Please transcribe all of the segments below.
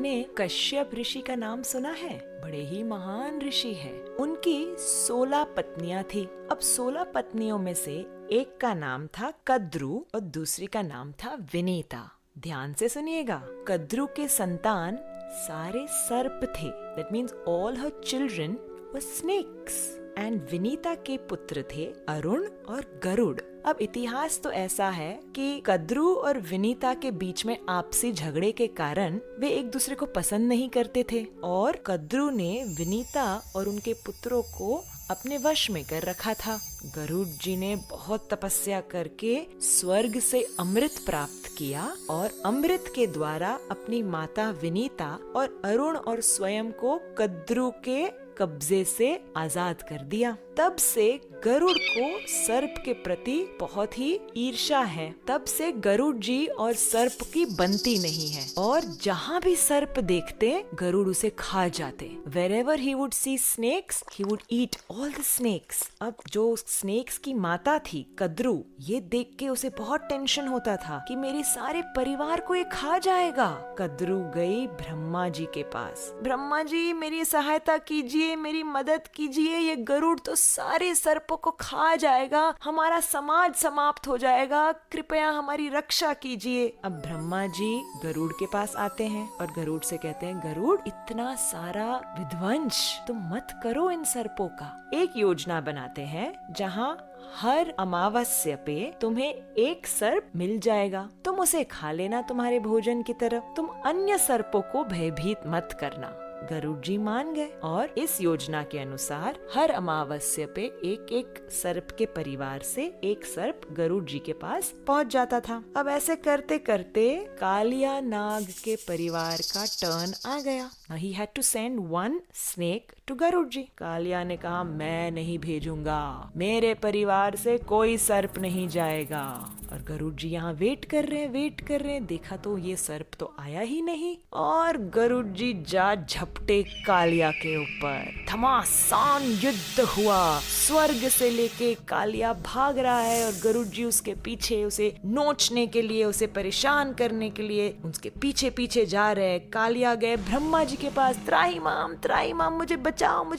आपने कश्यप ऋषि का नाम सुना है? बड़े ही महान ऋषि है। उनकी 16 पत्नियां थी। अब 16 पत्नियों में से एक का नाम था कद्रु और दूसरी का नाम था विनीता। ध्यान से सुनिएगा। कद्रु के संतान सारे सर्प थे। That means all her children were snakes. And Vinita के पुत्र थे अरुण और गरुड़। अब इतिहास तो ऐसा है कि कद्रु और विनीता के बीच में आपसी झगड़े के कारण वे एक दूसरे को पसंद नहीं करते थे और कद्रु ने विनीता और उनके पुत्रों को अपने वश में कर रखा था। गरुड़ जी ने बहुत तपस्या करके स्वर्ग से अमृत प्राप्त किया और अमृत के द्वारा अपनी माता विनीता और अरुण और स्वयं को कद्रु के कब्जे से आजाद कर दिया। तब से गरुड़ को सर्प के प्रति बहुत ही ईर्ष्या है। तब से गरुड़ जी और सर्प की बनती नहीं है और जहाँ भी सर्प देखते गरुड़ उसे खा जाते। Wherever he would see snakes, he would eat all the snakes। अब जो स्नेक्स की माता थी कद्रु, ये देख के उसे बहुत टेंशन होता था कि मेरे सारे परिवार को ये खा जाएगा। कद्रु गई ब्रह्मा जी के पास। ब्रह्मा जी, मेरी सहायता कीजिए, मेरी मदद कीजिए, ये गरुड़ तो सारे सर्पों को खा जाएगा, हमारा समाज समाप्त हो जाएगा, कृपया हमारी रक्षा कीजिए। अब ब्रह्मा जी गरुड़ के पास आते हैं और गरुड़ से कहते हैं, गरुड़, इतना सारा विध्वंस तुम मत करो इन सर्पों का। एक योजना बनाते हैं जहाँ हर अमावस्या पे तुम्हें एक सर्प मिल जाएगा, तुम उसे खा लेना तुम्हारे भोजन की तरह, तुम अन्य सर्पों को भयभीत मत करना। गरुड़ जी मान गए और इस योजना के अनुसार हर अमावस्या पे एक एक सर्प के परिवार से एक सर्प गरुड़ जी के पास पहुंच जाता था। अब ऐसे करते करते कालिया नाग के परिवार का टर्न आ गया। He had to send one snake to Garuda जी। कालिया ने कहा, मैं नहीं भेजूंगा, मेरे परिवार से कोई सर्प नहीं जाएगा। और गरुड़ जी यहाँ वेट कर रहे हैं। देखा तो ये सर्प तो आया ही नहीं और गरुड़ जी जा झपटे कालिया के ऊपर। घमासान युद्ध हुआ। स्वर्ग से लेके कालिया भाग रहा है और गरुड़ जी उसके पीछे, उसे नोचने के लिए, उसे परेशान करने के लिए उसके पीछे पीछे जा रहे हैं। कालिया गए ब्रह्मा जी के पास, त्राहिमाम मुझे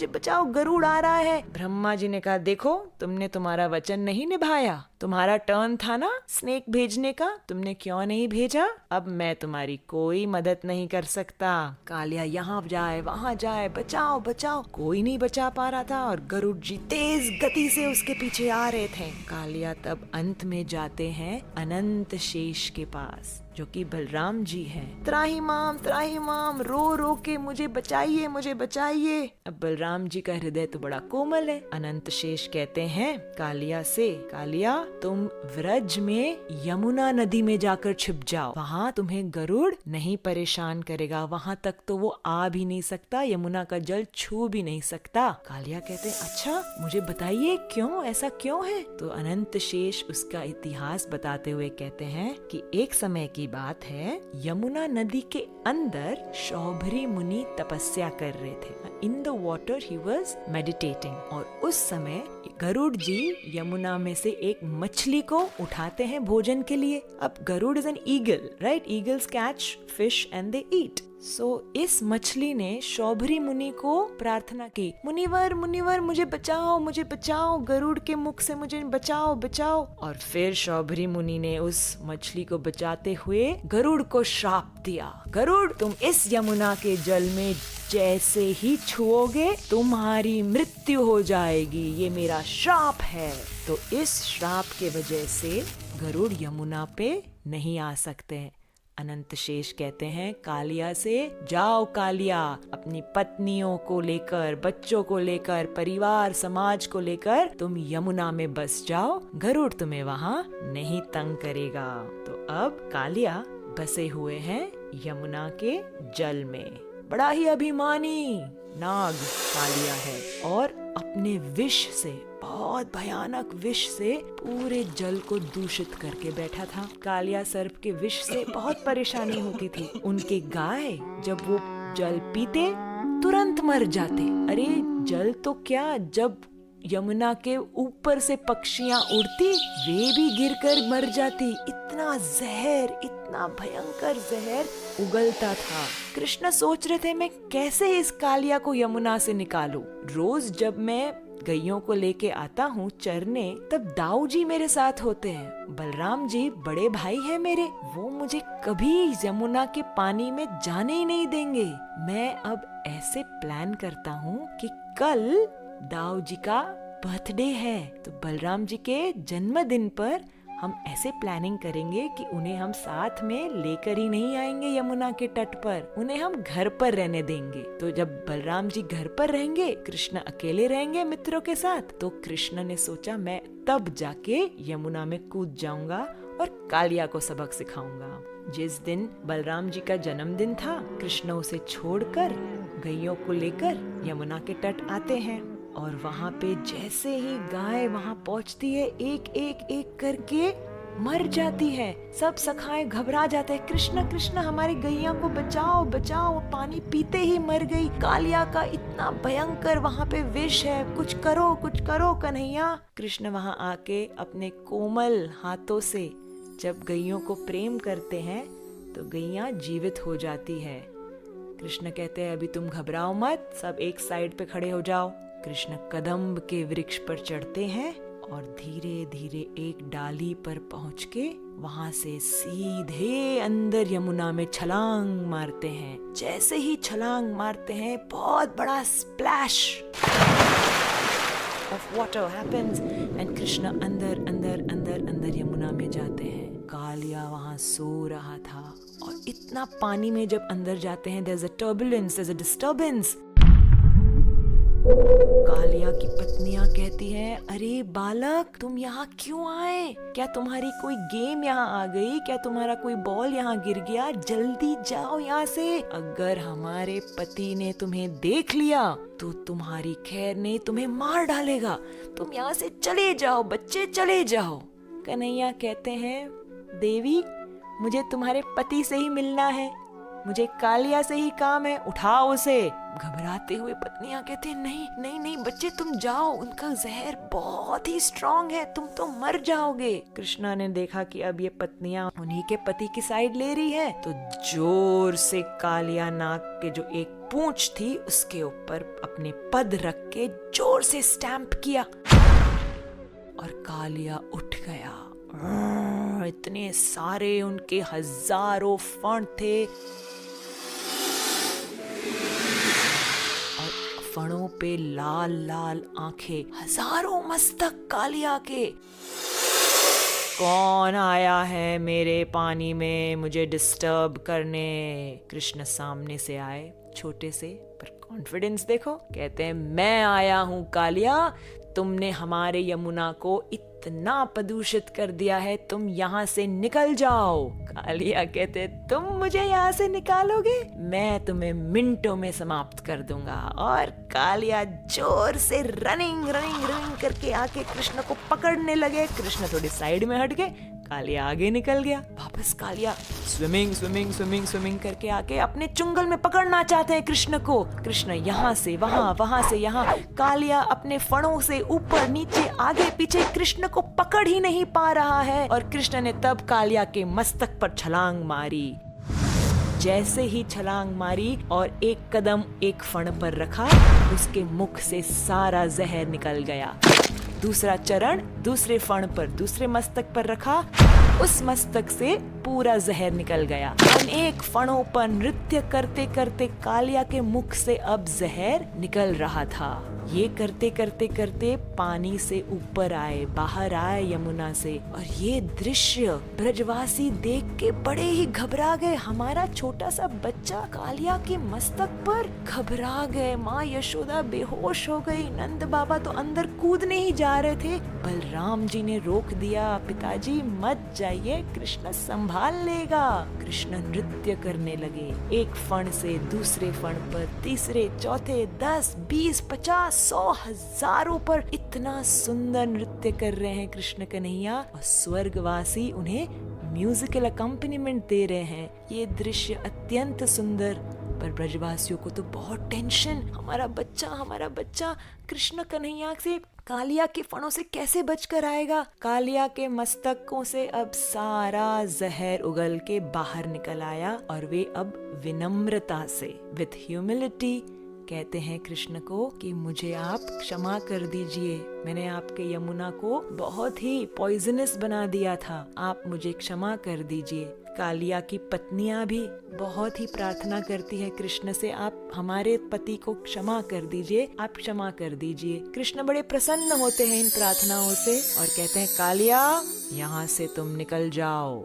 बचाओ, गरुड़ आ रहा है। ब्रह्मा जी ने कहा, देखो, तुमने तुम्हारा वचन नहीं निभाया, तुम्हारा टर्न था ना स्नेक भेजने का, तुमने क्यों नहीं भेजा? अब मैं तुम्हारी कोई मदद नहीं कर सकता। कालिया यहाँ जाए वहाँ जाए, बचाओ, कोई नहीं बचा पा रहा था और गरुड़ जी तेज गति से उसके पीछे आ रहे थे। कालिया तब अंत में जाते हैं अनंत शेष के पास, जो कि बलराम जी हैं। त्राहिमाम रो के मुझे बचाइए। अब बलराम जी का हृदय तो बड़ा कोमल है। अनंत शेष कहते हैं कालिया से, कालिया, तुम व्रज में यमुना नदी में जाकर छिप जाओ, वहाँ तुम्हें गरुड़ नहीं परेशान करेगा, वहाँ तक तो वो आ भी नहीं सकता, यमुना का जल छू भी नहीं सकता। कालिया कहते हैं, अच्छा, मुझे बताइए क्यों, ऐसा क्यों है? तो अनंत शेष उसका इतिहास बताते हुए कहते हैं कि एक समय की बात है, यमुना नदी के अंदर शौभरी मुनि तपस्या कर रहे थे। In the water he was meditating और उस समय गरुड़ जी यमुना में से एक मछली को उठाते हैं भोजन के लिए। अब Garuda is an eagle, right? Eagles catch fish and they eat. So इस मछली ने शौभरी मुनि को प्रार्थना की, मुनिवर मुझे बचाओ, गरुड़ के मुख से मुझे बचाओ। और फिर शौभरी मुनि ने उस मछली को बचाते हुए गरुड़ को श्राप दिया, गरुड़, तुम इस यमुना के जल में जैसे ही छुओगे तुम्हारी मृत्यु हो जाएगी, ये मेरा श्राप है। तो इस श्राप के वजह से गरुड़ यमुना पे नहीं आ सकते। अनंत शेष कहते हैं कालिया से, जाओ कालिया, अपनी पत्नियों को लेकर, बच्चों को लेकर, परिवार समाज को लेकर तुम यमुना में बस जाओ, गरुड़ तुम्हें वहाँ नहीं तंग करेगा। तो अब कालिया बसे हुए हैं यमुना के जल में। बड़ा ही अभिमानी नाग कालिया है और अपने विष से, बहुत भयानक विष से पूरे जल को दूषित करके बैठा था। कालिया सर्प के विष से बहुत परेशानी होती थी। उनके गाय जब वो जल पीते तुरंत मर जाते। अरे जल तो क्या, जब यमुना के ऊपर से पक्षियां उड़ती वे भी गिरकर मर जाती। इतना जहर, इतना इतना भयंकर जहर उगलता था। कृष्ण सोच रहे थे मैं कैसे इस कालिया को यमुना से निकालूं। रोज जब मैं गैयों को लेके आता हूँ चरने, तब दाऊ जी मेरे साथ होते हैं। बलराम जी बड़े भाई हैं मेरे, वो मुझे कभी यमुना के पानी में जाने ही नहीं देंगे। मैं अब ऐसे प्लान करता हूँ कि कल दाऊ जी का बर्थडे है, तो बलराम जी के जन्मदिन पर हम ऐसे प्लानिंग करेंगे कि उन्हें हम साथ में लेकर ही नहीं आएंगे यमुना के तट पर, उन्हें हम घर पर रहने देंगे। तो जब बलराम जी घर पर रहेंगे, कृष्ण अकेले रहेंगे मित्रों के साथ, तो कृष्ण ने सोचा मैं तब जाके यमुना में कूद जाऊंगा और कालिया को सबक सिखाऊंगा। जिस दिन बलराम जी का जन्मदिन था, कृष्ण उसे छोड़कर गैयों को लेकर यमुना के तट आते हैं और वहाँ पे जैसे ही गाय वहाँ पहुँचती है, एक एक एक करके मर जाती है। सब सखाए घबरा जाते हैं, कृष्ण कृष्ण हमारी गैया को बचाओ बचाओ, पानी पीते ही मर गई। कालिया का इतना भयंकर वहाँ पे विष है, कुछ करो कन्हैया। कृष्ण वहाँ आके अपने कोमल हाथों से जब गैयों को प्रेम करते हैं तो गैया जीवित हो जाती है। कृष्ण कहते हैं अभी तुम घबराओ मत, सब एक साइड पे खड़े हो जाओ। कृष्ण कदम्ब के वृक्ष पर चढ़ते हैं और धीरे धीरे एक डाली पर पहुंच के वहां से सीधे अंदर यमुना में छलांग मारते हैं। जैसे ही छलांग मारते हैं, बहुत बड़ा splash of water happens and Krishna अंदर अंदर अंदर अंदर यमुना में जाते हैं। कालिया वहां सो रहा था और इतना पानी में जब अंदर जाते हैं, there's a turbulence, there's a disturbance। Kaliya की पत्नियां कहती हैं, अरे बालक तुम यहाँ क्यों आए? क्या तुम्हारी कोई गेम यहाँ आ गई? क्या तुम्हारा कोई बॉल यहाँ गिर गया? जल्दी जाओ यहाँ से। अगर हमारे पति ने तुम्हें देख लिया तो तुम्हारी खैर नहीं, तुम्हें मार डालेगा। तुम यहाँ से चले जाओ बच्चे, चले जाओ। कन्हैया कहते हैं, देवी मुझे तुम्हारे पति से ही मिलना है, मुझे कालिया से ही काम है, उठाओ उसे। घबराते हुए पत्नियां कहते हैं, नहीं नहीं नहीं बच्चे तुम जाओ, उनका जहर बहुत ही स्ट्रॉन्ग है, तुम तो मर जाओगे। कृष्णा ने देखा कि अब ये पत्नियां उन्हीं के पति की साइड ले रही है, तो जोर से कालिया नाग के जो एक पूंछ थी उसके ऊपर अपने पद रख के जोर से स्टैंप किया और कालिया उठ गया। इतने सारे उनके हजारों फण थे और फणों पे लाल लाल आंखें, हजारों मस्तक कालिया के। कौन आया है मेरे पानी में मुझे डिस्टर्ब करने? कृष्ण सामने से आए, छोटे से पर कॉन्फिडेंस देखो। कहते हैं, मैं आया हूँ कालिया, तुमने हमारे यमुना को इतना प्रदूषित कर दिया है, तुम यहाँ से निकल जाओ। कालिया कहते, तुम मुझे यहाँ से निकालोगे? मैं तुम्हें मिनटों में समाप्त कर दूंगा। और कालिया जोर से रनिंग रनिंग रनिंग करके आके कृष्ण को पकड़ने लगे। कृष्ण थोड़ी साइड में हट गए, कालिया आगे निकल गया। वापस Kaliya swimming swimming swimming swimming करके आके अपने चुंगल में पकड़ना चाहते हैं कृष्ण को। कृष्ण यहाँ से वहाँ, वहाँ से यहाँ, कालिया अपने फणों से ऊपर नीचे आगे पीछे कृष्ण को पकड़ ही नहीं पा रहा है। और कृष्ण ने तब कालिया के मस्तक पर छलांग मारी। जैसे ही छलांग मारी और एक कदम एक फण पर रखा, उसके मुख से सारा जहर निकल गया। दूसरा चरण दूसरे फण पर, दूसरे मस्तक पर रखा, उस मस्तक से पूरा जहर निकल गया। अनेक फणों पर नृत्य करते करते कालिया के मुख से अब जहर निकल रहा था। ये करते करते करते पानी से ऊपर आए, बाहर आए यमुना से। और ये दृश्य ब्रजवासी देख के बड़े ही घबरा गए। हमारा छोटा सा बच्चा कालिया के मस्तक पर, घबरा गए। माँ यशोदा बेहोश हो गई, नंद बाबा तो अंदर कूदने ही जा रहे थे। बलराम जी ने रोक दिया, पिताजी मत जाइए, कृष्ण संभाल लेगा। कृष्ण नृत्य करने लगे, एक फण से दूसरे फण पर, तीसरे चौथे, 10, 20, 50, 100, हजारों पर इतना सुंदर नृत्य कर रहे हैं कृष्ण कन्हैया। और स्वर्गवासी उन्हें म्यूजिकल अकम्पनीमेंट दे रहे हैं। ये दृश्य अत्यंत सुंदर पर ब्रजवासियों को तो बहुत टेंशन, हमारा बच्चा कृष्ण कन्हैया से कालिया के फणों से कैसे बचकर आएगा। कालिया के मस्तकों से अब सारा जहर उगल के बाहर निकल आया और वे अब विनम्रता से विथ ह्यूमिलिटी कहते हैं कृष्ण को कि मुझे आप क्षमा कर दीजिए, मैंने आपके यमुना को बहुत ही पॉइजनस बना दिया था, आप मुझे क्षमा कर दीजिए। कालिया की पत्नियां भी बहुत ही प्रार्थना करती है कृष्ण से, आप हमारे पति को क्षमा कर दीजिए, आप क्षमा कर दीजिए। कृष्ण बड़े प्रसन्न होते हैं इन प्रार्थनाओं से और कहते हैं कालिया यहाँ से तुम निकल जाओ,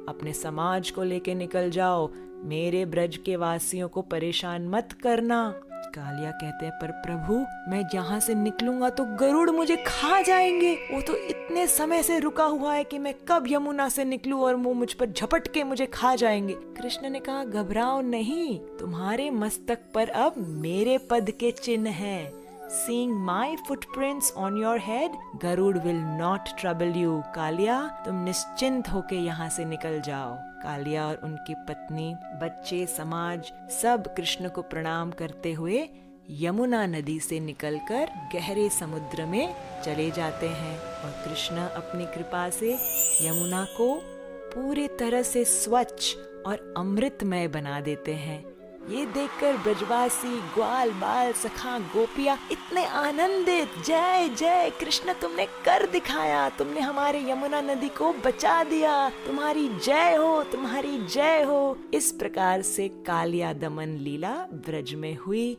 अपने समाज को लेके निकल जाओ, मेरे ब्रज के वासियों को परेशान मत करना। कालिया कहते हैं पर प्रभु मैं यहाँ से निकलूंगा तो गरुड़ मुझे खा जाएंगे, वो तो इतने समय से रुका हुआ है कि मैं कब यमुना से निकलूं और वो मुझ पर झपट के मुझे खा जाएंगे। कृष्ण ने कहा घबराओ नहीं, तुम्हारे मस्तक पर अब मेरे पद के चिन्ह हैं। Seeing my footprints on your head, Garuda will not trouble you। Kaliya तुम निश्चिंत होके यहाँ से निकल जाओ। कालिया और उनकी पत्नी, बच्चे, समाज सब कृष्ण को प्रणाम करते हुए यमुना नदी से निकलकर गहरे समुद्र में चले जाते हैं और कृष्ण अपनी कृपा से यमुना को पूरी तरह से स्वच्छ और अमृतमय बना देते हैं। ये देखकर ब्रजवासी, ग्वाल बाल, सखा, गोपियां इतने आनंदित, जय जय कृष्ण तुमने कर दिखाया, तुमने हमारे यमुना नदी को बचा दिया, तुम्हारी जय हो, तुम्हारी जय हो। इस प्रकार से कालिया दमन लीला ब्रज में हुई।